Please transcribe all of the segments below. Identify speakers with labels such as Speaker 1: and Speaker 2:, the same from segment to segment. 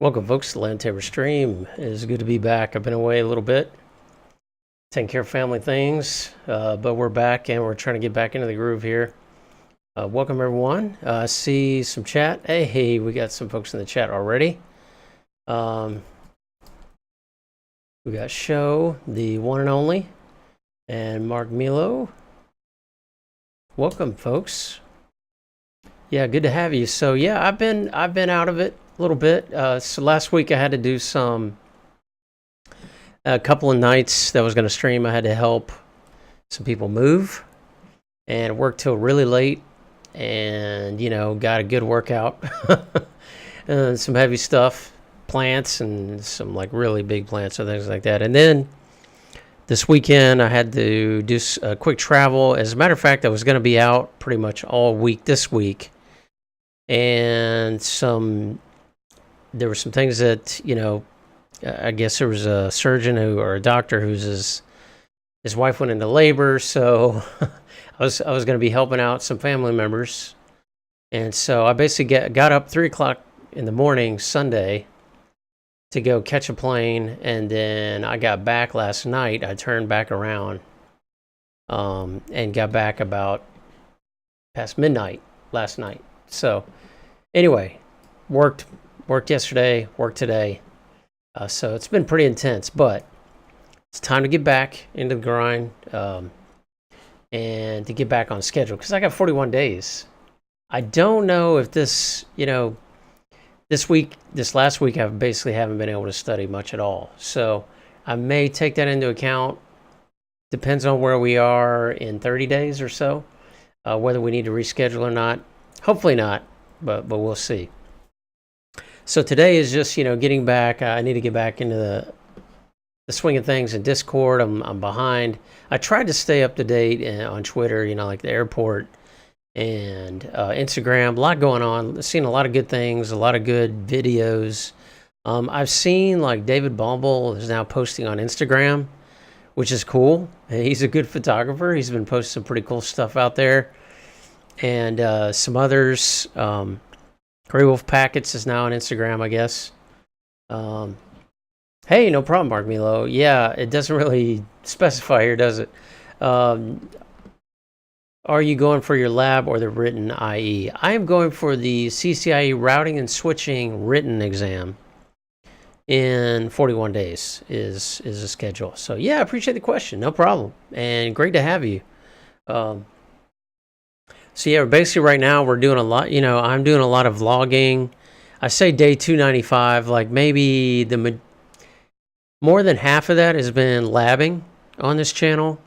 Speaker 1: Welcome, folks, to Land Tabor Stream. It is good to be back. I've been away a little bit, taking care of family things, but we're back and we're trying to get back into the groove here. Welcome, everyone. I see some chat. Hey, we got some folks in the chat already. We got Show, the one and only, and Mark Milo. Welcome, folks. Yeah, good to have you. So yeah, I've been out of it a little bit. So last week I had to do a couple of nights that I was going to stream. I had to help some people move and worked till really late, and got a good workout. Some heavy stuff, plants, and some like really big plants and things like that. And then this weekend I had to do a quick travel. As a matter of fact, I was going to be out pretty much all week this week, and there were some things that I guess there was a surgeon or a doctor his wife went into labor, so I was going to be helping out some family members, and so I basically got up 3:00 in the morning Sunday to go catch a plane, and then I got back last night. I turned back around and got back about past midnight last night. So anyway, worked yesterday, worked today. So it's been pretty intense, but it's time to get back into the grind and to get back on schedule, because I got 41 days. I don't know if this last week, I basically haven't been able to study much at all. So I may take that into account. Depends on where we are in 30 days or so, whether we need to reschedule or not. Hopefully not, but we'll see. So today is just, getting back. I need to get back into the swing of things in Discord. I'm behind. I tried to stay up to date on Twitter, like the airport and Instagram. A lot going on. I've seen a lot of good things, a lot of good videos. I've seen like David Bumble is now posting on Instagram, which is cool. He's a good photographer. He's been posting some pretty cool stuff out there. And some others. Grey Wolf Packets is now on Instagram, I guess. Hey, no problem, Mark Milo. Yeah, it doesn't really specify here, does it? Are you going for your lab or the written IE? I am going for the CCIE routing and switching written exam in 41 days is the schedule. So yeah, I appreciate the question. No problem. And great to have you. So yeah, basically right now we're doing a lot, I'm doing a lot of vlogging. I say day 295, like maybe more than half of that has been labbing on this channel,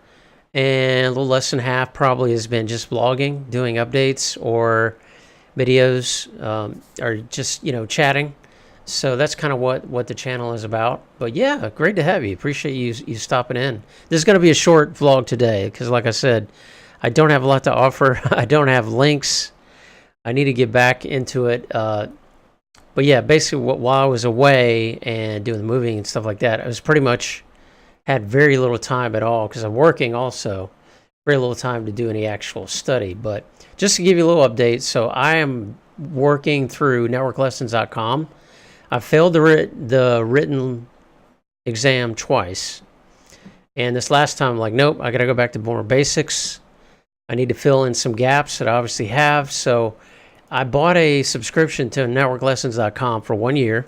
Speaker 1: and a little less than half probably has been just vlogging, doing updates or videos, or just, chatting. So that's kind of what the channel is about. But yeah, great to have you. Appreciate you stopping in. This is going to be a short vlog today because, like I said, I don't have a lot to offer. I don't have links. I need to get back into it. But yeah, basically while I was away and doing the moving and stuff like that, I was pretty much had very little time at all because I'm working also. Very little time to do any actual study. But just to give you a little update, so I am working through networklessons.com. I failed the written exam twice. And this last time, I'm like, nope, I got to go back to more basics. I need to fill in some gaps that I obviously have. So I bought a subscription to networklessons.com for 1 year.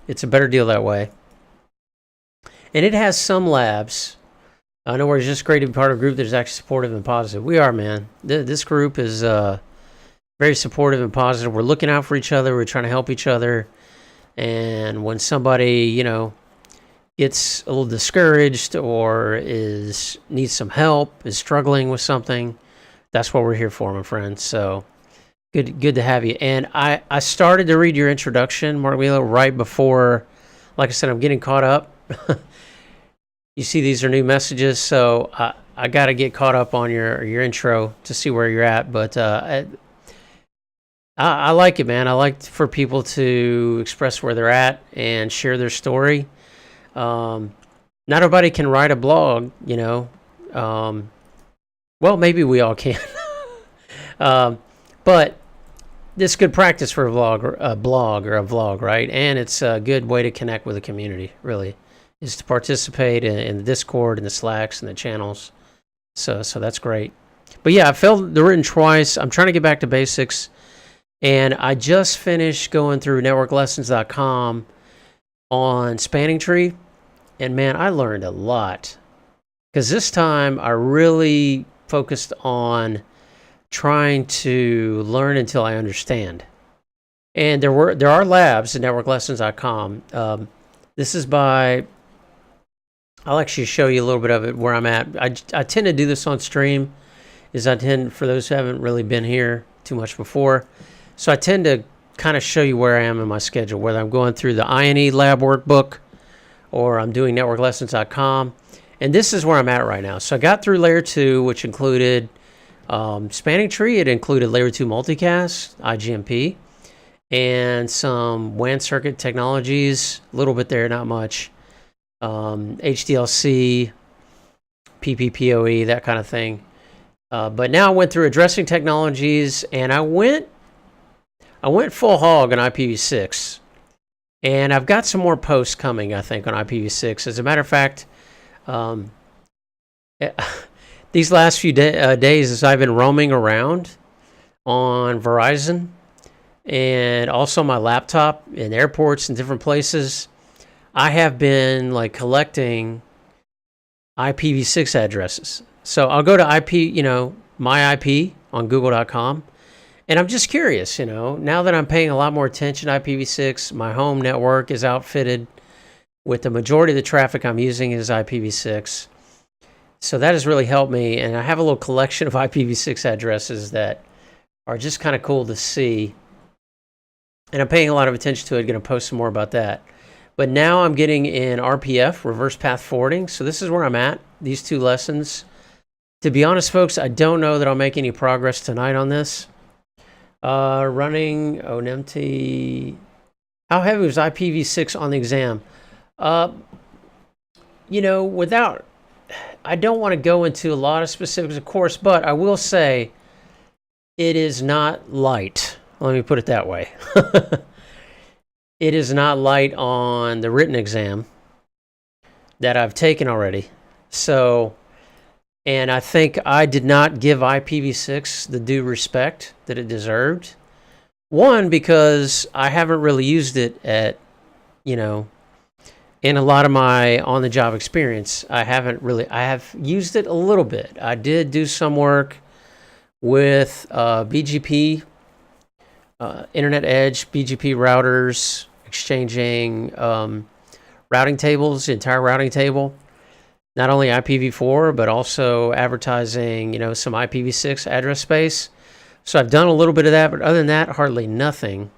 Speaker 1: It's a better deal that way. And it has some labs. I know we're just great to be part of a group that is actually supportive and positive. We are, man. This group is very supportive and positive. We're looking out for each other. We're trying to help each other. And when somebody, gets a little discouraged or needs some help, is struggling with something, that's what we're here for, my friends. So good to have you. And I started to read your introduction, Mark Milo, right before, like I said, I'm getting caught up. You see these are new messages, so I got to get caught up on your intro to see where you're at. But I like it, man. I like for people to express where they're at and share their story. Not everybody can write a blog, well, maybe we all can. But this good practice for a blog or a vlog, right? And it's a good way to connect with the community, really, is to participate in the Discord and the Slacks and the channels. So that's great. But yeah, I failed the written twice. I'm trying to get back to basics. And I just finished going through networklessons.com on spanning tree. And man, I learned a lot. Because this time I really focused on trying to learn until I understand. And there are labs at networklessons.com. This is by, I'll actually show you a little bit of it where I'm at. I tend to do this on stream, for those who haven't really been here too much before. So I tend to kind of show you where I am in my schedule, whether I'm going through the INE lab workbook or I'm doing networklessons.com. And this is where I'm at right now. So I got through layer 2, which included spanning tree. It included layer 2 multicast, IGMP, and some WAN circuit technologies, a little bit there, not much. HDLC, PPPoE, that kind of thing. But now I went through addressing technologies, and I went full hog on IPv6. And I've got some more posts coming, I think, on IPv6. As a matter of fact, these last few days, as I've been roaming around on Verizon and also my laptop in airports and different places, I have been like collecting IPv6 addresses. So I'll go to my IP on google.com, and I'm just curious, now that I'm paying a lot more attention to IPv6, my home network is outfitted with the majority of the traffic I'm using is IPv6. So that has really helped me, and I have a little collection of IPv6 addresses that are just kind of cool to see. And I'm paying a lot of attention to it, going to post some more about that. But now I'm getting in RPF, reverse path forwarding. So this is where I'm at, these 2 lessons. To be honest, folks, I don't know that I'll make any progress tonight on this. Running ONMT. How heavy was IPv6 on the exam? I don't want to go into a lot of specifics, of course, but I will say it is not light. Let me put it that way. It is not light on the written exam that I've taken already. So, and I think I did not give IPv6 the due respect that it deserved. One, because I haven't really used it in a lot of my on-the-job experience. I have used it a little bit. I did do some work with BGP, Internet Edge, BGP routers, exchanging routing tables, the entire routing table. Not only IPv4, but also advertising, some IPv6 address space. So I've done a little bit of that, but other than that, hardly nothing.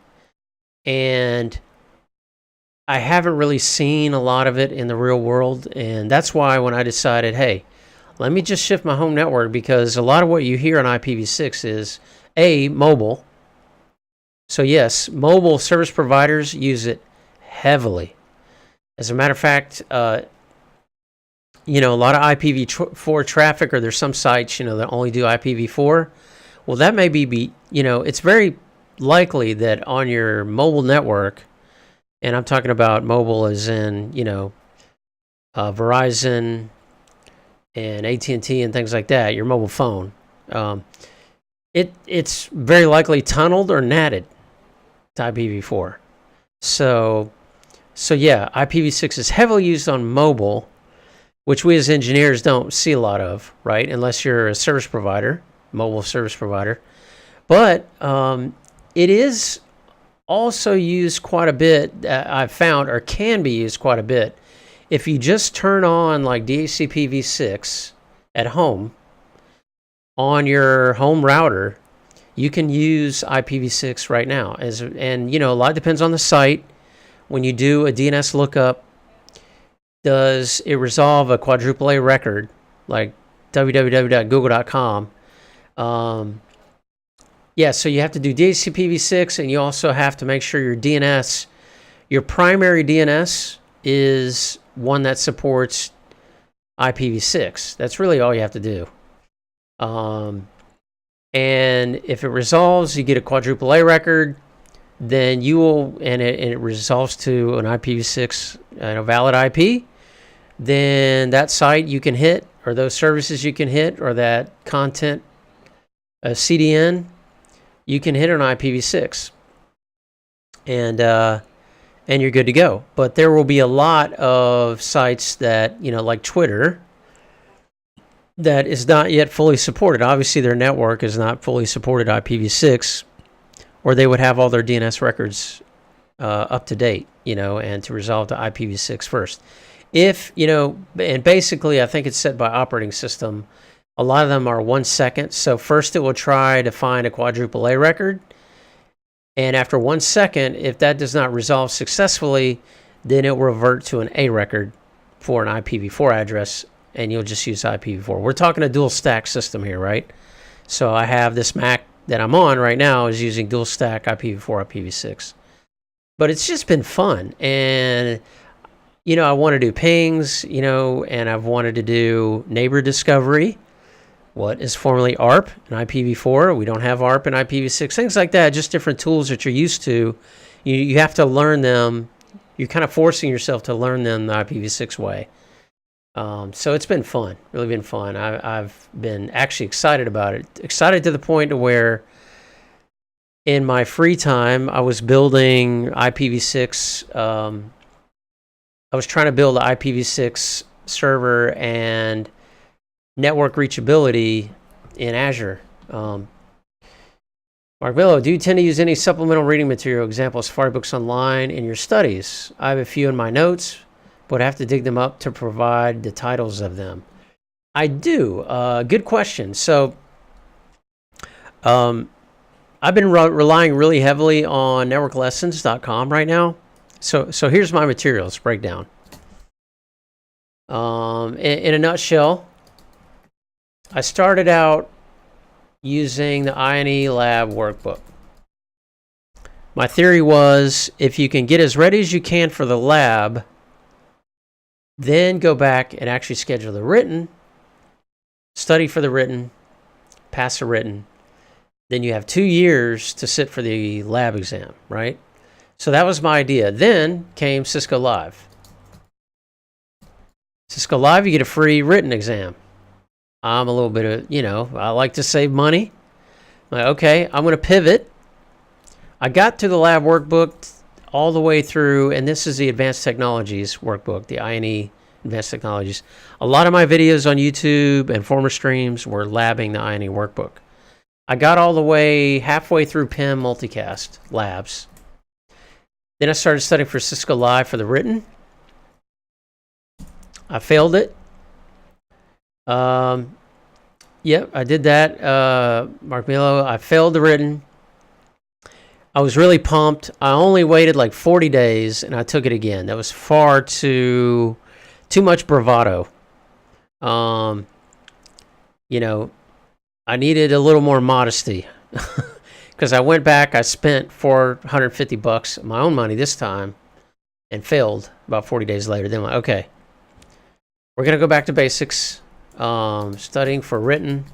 Speaker 1: And I haven't really seen a lot of it in the real world. And that's why when I decided, hey, let me just shift my home network, because a lot of what you hear on IPv6 is, mobile. So yes, mobile service providers use it heavily. As a matter of fact, a lot of IPv4 traffic, or there's some sites, that only do IPv4. Well, that may be, it's very likely that on your mobile network, and I'm talking about mobile as in, Verizon and AT&T and things like that, your mobile phone, it's very likely tunneled or natted to IPv4. So yeah, IPv6 is heavily used on mobile, which we as engineers don't see a lot of, right? Unless you're a service provider, mobile service provider. But it is also used quite a bit, I've found, or can be used quite a bit. If you just turn on like DHCP-v6 at home on your home router, you can use IPv6 right now. And a lot depends on the site. When you do a DNS lookup, does it resolve a quadruple A record like www.google.com? So you have to do DHCP-v6, and you also have to make sure your DNS, your primary DNS, is one that supports IPv6. That's really all you have to do. And if it resolves, you get a quadruple A record. Then you will, and it resolves to an IPv6 and a valid IP. Then that site you can hit, or those services you can hit, or that content, CDN, you can hit on IPv6, and you're good to go. But there will be a lot of sites that, like Twitter, that is not yet fully supported. Obviously, their network is not fully supported IPv6, or they would have all their DNS records up to date, and to resolve to IPv6 first. If, and basically, I think it's set by operating system. A lot of them are 1 second. So first it will try to find a quadruple A record. And after 1 second, if that does not resolve successfully, then it will revert to an A record for an IPv4 address, and you'll just use IPv4. We're talking a dual stack system here, right? So I have this Mac that I'm on right now is using dual stack IPv4, IPv6. But it's just been fun. And, I want to do pings, and I've wanted to do neighbor discovery, what is formerly ARP and IPv4. We don't have ARP and IPv6, things like that, just different tools that you're used to. You have to learn them. You're kind of forcing yourself to learn them the IPv6 way. So it's been fun, really been fun. I've been actually excited about it. Excited to the point to where in my free time, I was building IPv6. I was trying to build an IPv6 server and network reachability in Azure. Mark Billow, do you tend to use any supplemental reading material, example, Safari books online in your studies? I have a few in my notes, but I have to dig them up to provide the titles of them. I do. Good question. So I've been relying really heavily on networklessons.com right now. So here's my materials breakdown. In a nutshell, I started out using the INE Lab workbook. My theory was if you can get as ready as you can for the lab, then go back and actually schedule the written, study for the written, pass the written, then you have 2 years to sit for the lab exam, right? So that was my idea. Then came Cisco Live. Cisco Live, you get a free written exam. I'm a little bit of, I like to save money. I'm like, okay, I'm going to pivot. I got to the lab workbook all the way through, and this is the Advanced Technologies workbook, the INE Advanced Technologies. A lot of my videos on YouTube and former streams were labbing the INE workbook. I got all the way halfway through PIM multicast labs. Then I started studying for Cisco Live for the written. I failed it. Yep, I did that. Mark Milo, I failed the written. I was really pumped. I only waited like 40 days and I took it again. That was far too much bravado. I needed a little more modesty. Because I went back, I spent $450 of my own money this time and failed about 40 days later. Then I'm like, okay, we're going to go back to basics. Studying for written,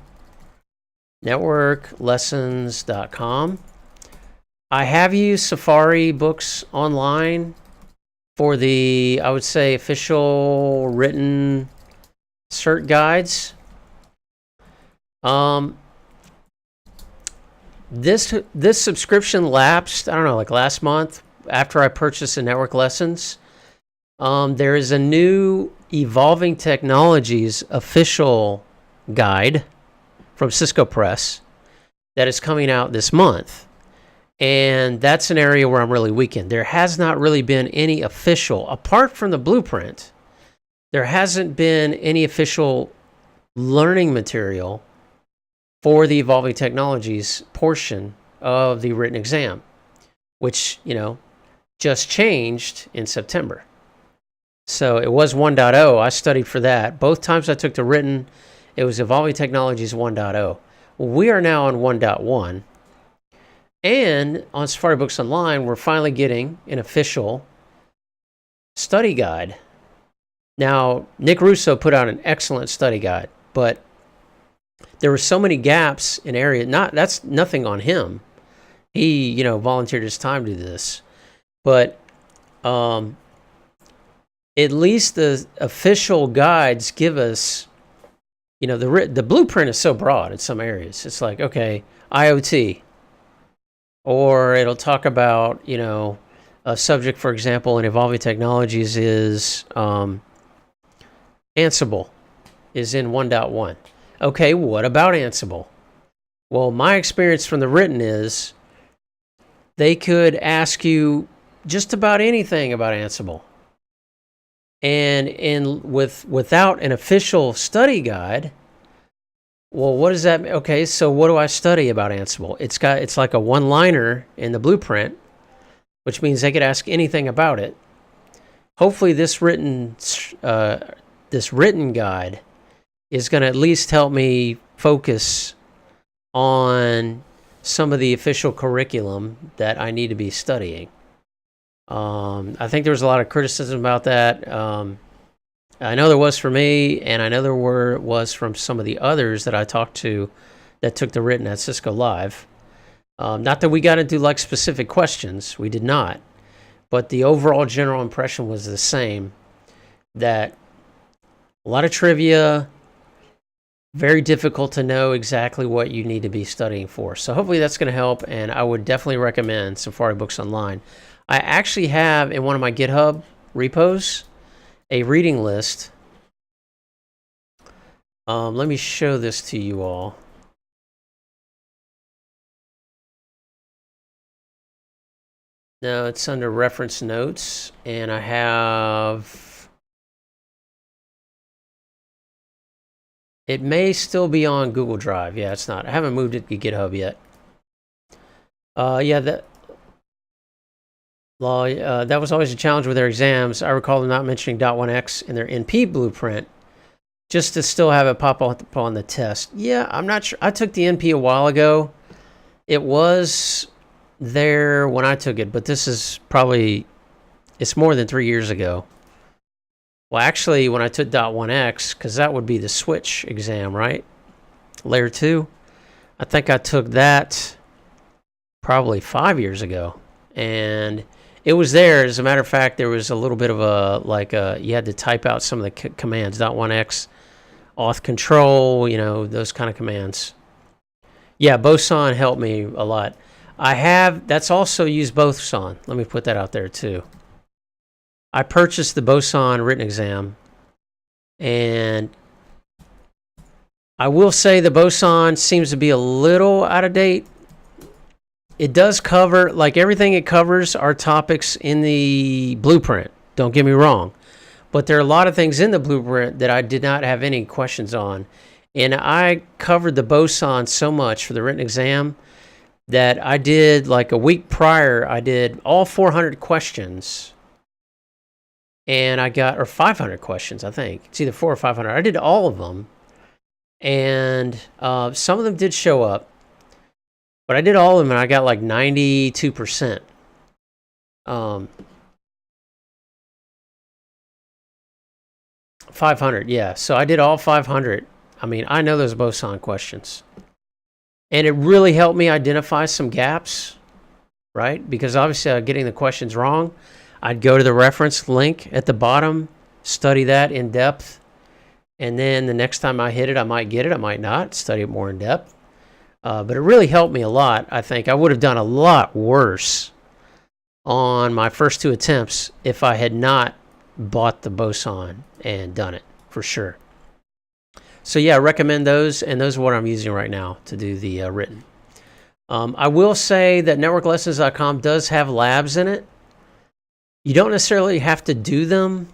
Speaker 1: networklessons.com. I have used Safari books online for the, I would say, official written cert guides. This subscription lapsed, I don't know, like last month after I purchased the Network Lessons. There is a new Evolving Technologies official guide from Cisco Press that is coming out this month. And that's an area where I'm really weakened. There has not really been any official, apart from the blueprint, there hasn't been any official learning material for the Evolving Technologies portion of the written exam, which, just changed in September. So it was 1.0. I studied for that. Both times I took the written, it was Evolving Technologies 1.0. Well, we are now on 1.1. And on Safari Books Online, we're finally getting an official study guide. Now, Nick Russo put out an excellent study guide, but there were so many gaps in area. That's nothing on him. He, volunteered his time to do this, but at least the official guides give us, the blueprint is so broad in some areas. It's like, okay, IoT, or it'll talk about, a subject, for example, in evolving technologies is Ansible is in 1.1. Okay, what about Ansible? Well, my experience from the written is they could ask you just about anything about Ansible. And without an official study guide, well, what does that mean? Okay, so what do I study about Ansible? It's like a one-liner in the blueprint, which means they could ask anything about it. Hopefully this written guide is going to at least help me focus on some of the official curriculum that I need to be studying. I think there was a lot of criticism about that. I know there was for me, and I know there was from some of the others that I talked to that took the written at Cisco Live. Not that we got into like specific questions, we did not, but the overall general impression was the same, that a lot of trivia, very difficult to know exactly what you need to be studying for. So hopefully that's going to help, and I would definitely recommend Safari Books Online. I actually have in one of my GitHub repos a reading list. Let me show this to you all. No, it's under reference notes, and I have, it may still be on Google Drive. Yeah, it's not. I haven't moved it to GitHub yet. Yeah, that was always a challenge with their exams. I recall them not mentioning .1x in their NP blueprint, just to still have it pop up on the test. Yeah, I'm not sure. I took the NP a while ago. It was there when I took it, but this is probably, it's more than 3 years ago. Well, actually, when I took .1x, because that would be the switch exam, right? Layer 2. I think I took that probably 5 years ago. And it was there. As a matter of fact, there was a little bit of you had to type out some of the commands, .1x, auth control, those kind of commands. Yeah, Boson helped me a lot. That's also used Boson. Let me put that out there too. I purchased the Boson written exam, and I will say the Boson seems to be a little out of date. It does cover, like everything it covers are topics in the blueprint. Don't get me wrong. But there are a lot of things in the blueprint that I did not have any questions on. And I covered the Boson so much for the written exam that I did, like a week prior, I did all 400 questions. And I got, or 500 questions, I think. It's either 400 or 500. I did all of them. And some of them did show up. But I did all of them, and I got like 92%. 500, yeah. So I did all 500. I mean, I know those Boson questions. And it really helped me identify some gaps, right? Because obviously I'm getting the questions wrong. I'd go to the reference link at the bottom, study that in depth, and then the next time I hit it, I might get it, I might not, study it more in depth. But it really helped me a lot. I think I would have done a lot worse on my first 2 attempts if I had not bought the Boson and done it, for sure. So yeah, I recommend those, and those are what I'm using right now to do the written. I will say that networklessons.com does have labs in it. You don't necessarily have to do them.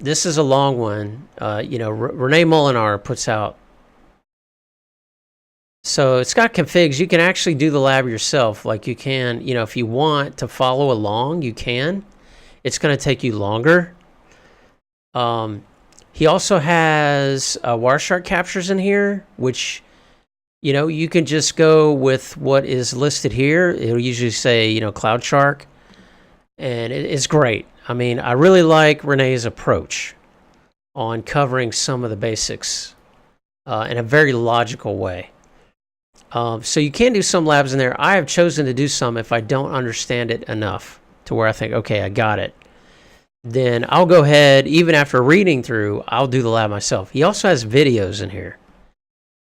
Speaker 1: This is a long one. Renee Molinar puts out. So it's got configs. You can actually do the lab yourself. Like you can, if you want to follow along, you can. It's going to take you longer. He also has Wireshark captures in here, which, you can just go with what is listed here. It'll usually say, CloudShark. And it's great. I mean, I really like Renee's approach on covering some of the basics in a very logical way. So you can do some labs in there. I have chosen to do some if I don't understand it enough to where I think, okay, I got it. Then I'll go ahead, even after reading through, I'll do the lab myself. He also has videos in here.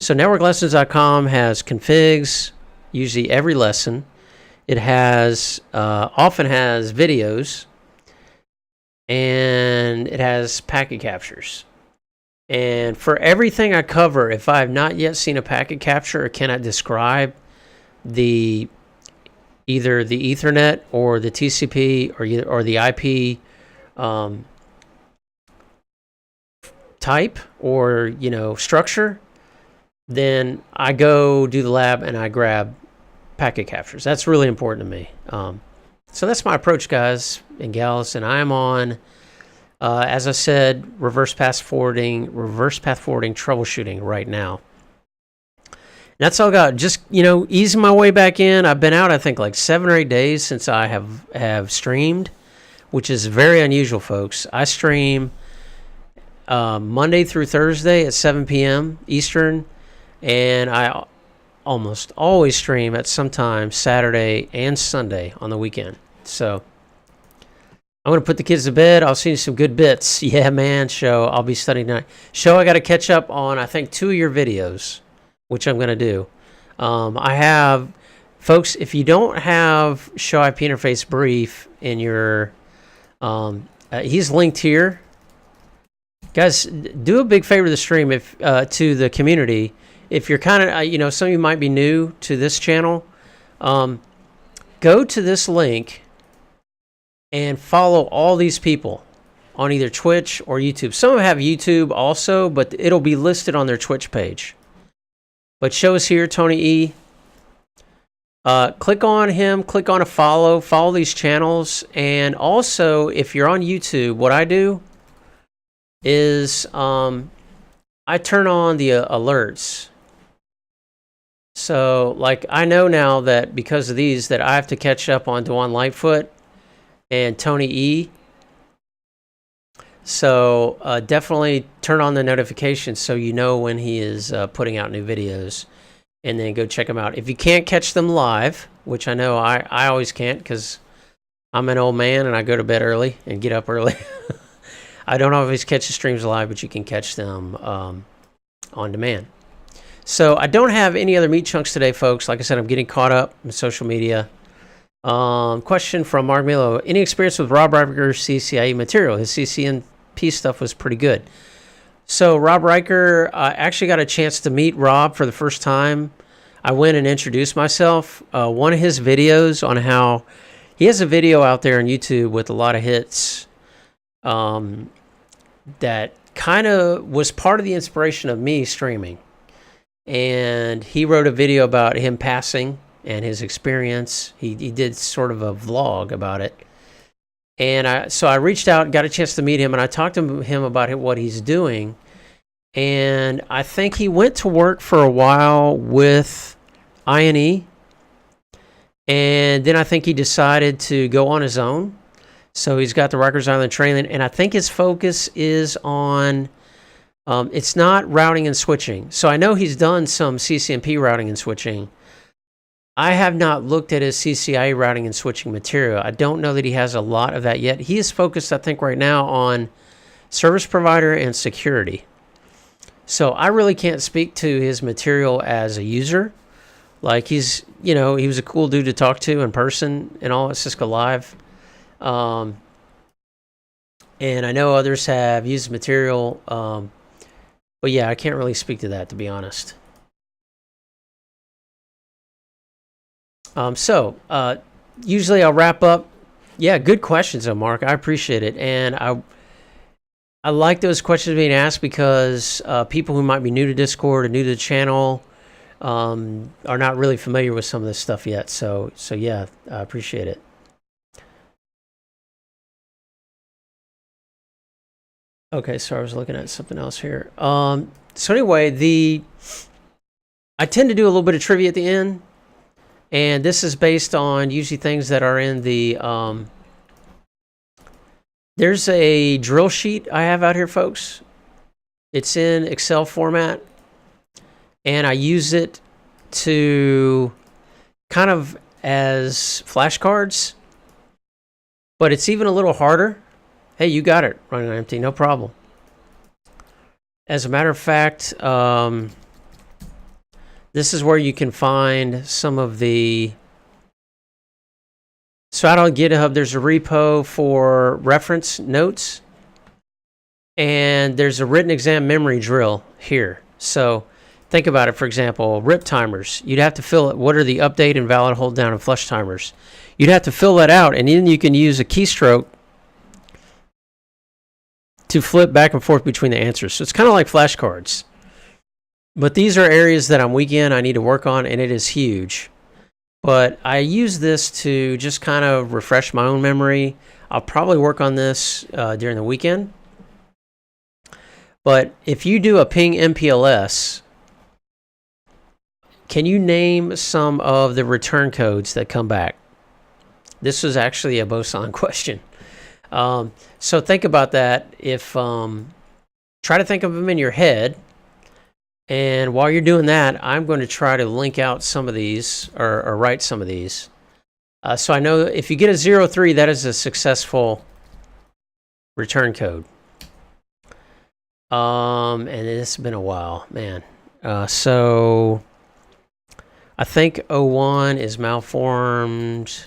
Speaker 1: So networklessons.com has configs, usually every lesson. It has often has videos, and it has packet captures. And for everything I cover, if I have not yet seen a packet capture or cannot describe either the Ethernet or the TCP or the IP type or structure, then I go do the lab and I grab packet captures. That's really important to me. So that's my approach, guys and gals, and I'm on. As I said, reverse path forwarding troubleshooting right now. And that's all I got. Just, easing my way back in. I've been out, I think, like 7 or 8 days since I have streamed, which is very unusual, folks. I stream Monday through Thursday at 7 p.m. Eastern, and I almost always stream at some time Saturday and Sunday on the weekend. So I'm going to put the kids to bed. I'll see you some good bits. Yeah, man, show. I'll be studying tonight. Show, I got to catch up on, I think, 2 of your videos, which I'm going to do. I have, folks, if you don't have Show IP Interface Brief in your, he's linked here. Guys, do a big favor to the stream, to the community. If you're kind of, some of you might be new to this channel, go to this link and follow all these people on either Twitch or YouTube. Some of them have YouTube also, but it'll be listed on their Twitch page. But show us here, Tony E. Click on him, click on a follow these channels. And also, if you're on YouTube, what I do is I turn on the alerts. So, like, I know now that because of these that I have to catch up on Dwan Lightfoot and Tony E. So definitely turn on the notifications so you know when he is putting out new videos, and then go check them out. If you can't catch them live, which I know I always can't because I'm an old man and I go to bed early and get up early. I don't always catch the streams live, but you can catch them on demand. So I don't have any other meat chunks today, folks. Like I said, I'm getting caught up in social media. Question from Mark Milo. Any experience with Rob Riker's CCIE material? His CCNP stuff was pretty good. So Rob Riker, I actually got a chance to meet Rob for the first time. I went and introduced myself. One of his videos on how he has a video out there on YouTube with a lot of hits that kind of was part of the inspiration of me streaming. And he wrote a video about him passing and his experience. He did sort of a vlog about it. And so I reached out, got a chance to meet him, and I talked to him about what he's doing. And I think he went to work for a while with INE. And then I think he decided to go on his own. So he's got the Rikers Island training. And I think his focus is on, it's not routing and switching. So I know he's done some CCNP routing and switching. I have not looked at his CCIE routing and switching material. I don't know that he has a lot of that yet. He is focused, I think, right now on service provider and security. So I really can't speak to his material as a user. Like he was a cool dude to talk to in person and all at Cisco Live. And I know others have used material. But yeah, I can't really speak to that, to be honest. Usually I'll wrap up. Yeah, good questions, though, Mark. I appreciate it. And I like those questions being asked because people who might be new to Discord or new to the channel are not really familiar with some of this stuff yet. So yeah, I appreciate it. Okay, so I was looking at something else here. So anyway, I tend to do a little bit of trivia at the end. And this is based on usually things that are in the, there's a drill sheet I have out here, folks. It's in Excel format. and I use it to kind of as flashcards, but it's even a little harder. Hey, you got it running on empty, no problem. As a matter of fact, this is where you can find some of the... So out on GitHub, there's a repo for reference notes, and there's a written exam memory drill here. So think about it. For example, RIP timers. You'd have to fill it. What are the update, invalid, hold down, and flush timers? You'd have to fill that out, and then you can use a keystroke to flip back and forth between the answers. So it's kind of like flashcards. But these are areas that I'm weak in, I need to work on, and it is huge. But I use this to just kind of refresh my own memory. I'll probably work on this during the weekend. But if you do a ping MPLS, can you name some of the return codes that come back? This was actually a boson question. So think about that. If try to think of them in your head. And while you're doing that, I'm going to try to link out some of these or write some of these. So I know if you get a 03, that is a successful return code. And it's been a while, man. So I think 01 is malformed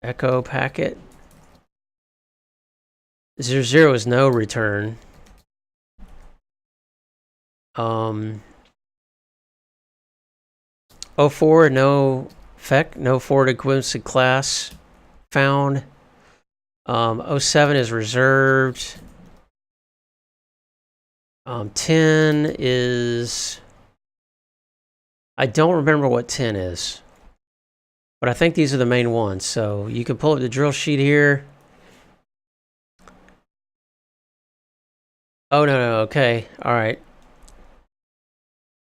Speaker 1: echo packet. 00 is no return. 04, no FEC, no forward equivalency class found. 07 is reserved. 10 is... I don't remember what 10 is. But I think these are the main ones. So you can pull up the drill sheet here. Oh, no, okay. All right.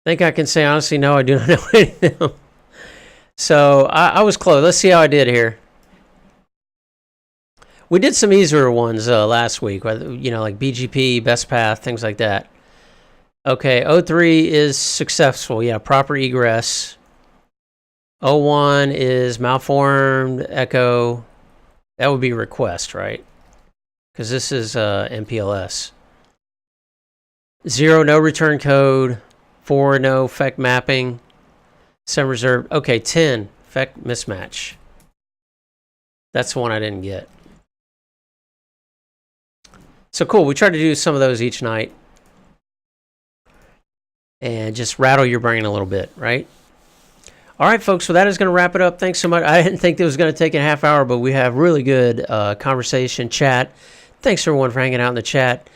Speaker 1: I think I can say honestly, no, I do not know any of them. So I was close. Let's see how I did here. We did some easier ones last week, you know, like BGP, best path, things like that. Okay, 03 is successful. Yeah, proper egress. 01 is malformed echo. That would be request, right? Because this is MPLS. 0, no return code. 4, no FEC mapping. 7 reserved. Okay, 10, FEC mismatch. That's the one I didn't get. So cool, we try to do some of those each night. And just rattle your brain a little bit, right? All right, folks, so that is going to wrap it up. Thanks so much. I didn't think it was going to take a half hour, but we have really good conversation, chat. Thanks, everyone, for hanging out in the chat.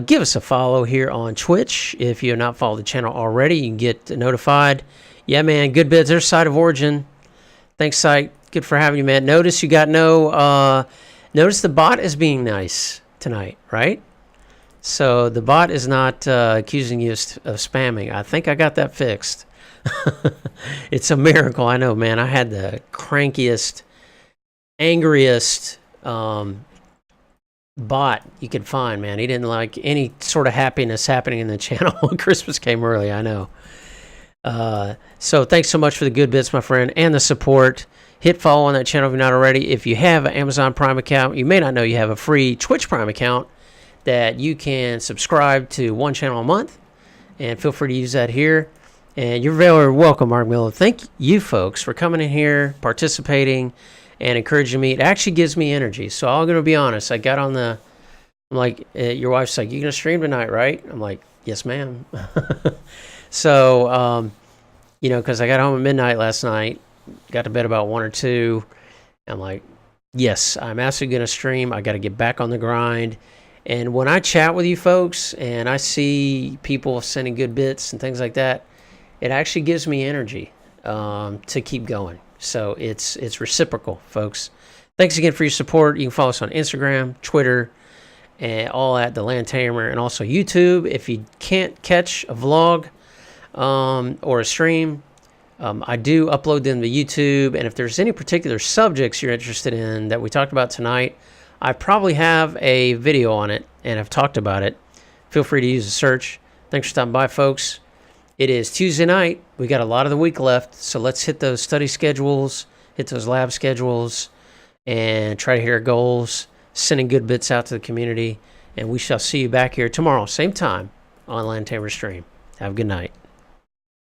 Speaker 1: Give us a follow here on Twitch. If you have not followed the channel already, you can get notified. Yeah, man, good bits. There's Site of Origin. Thanks, Site. Good for having you, man. Notice you got no... notice the bot is being nice tonight, right? So the bot is not accusing you of spamming. I think I got that fixed. It's a miracle. I know, man. I had the crankiest, angriest... bot you could find, man. He didn't like any sort of happiness happening in the channel. Christmas came early, I know. So thanks so much for the good bits, my friend, and the support. Hit follow on that channel if you're not already. If you have an Amazon Prime account, you may not know you have a free Twitch Prime account that you can subscribe to one channel a month, and feel free to use that here. And you're very welcome, Mark Miller. Thank you folks for coming in here, participating, and encouraging me. It actually gives me energy. So I'm going to be honest. I got on the... I'm like, your wife's like, you going to stream tonight, right? I'm like, yes, ma'am. So, you know, because I got home at midnight last night. Got to bed about 1 or 2. I'm like, yes, I'm absolutely going to stream. I got to get back on the grind. And when I chat with you folks and I see people sending good bits and things like that, it actually gives me energy to keep going. So it's reciprocal, folks. Thanks again for your support. You can follow us on Instagram, Twitter, and all at The Land Tamer, and also YouTube. If you can't catch a vlog or a stream, I do upload them to YouTube. And if there's any particular subjects you're interested in that we talked about tonight, I probably have a video on it and have talked about it. Feel free to use a search. Thanks for stopping by, folks. It is Tuesday night. We got a lot of the week left, so let's hit those study schedules, hit those lab schedules, and try to hit our goals, sending good bits out to the community. And we shall see you back here tomorrow, same time, on Land Tamer Stream. Have a good night.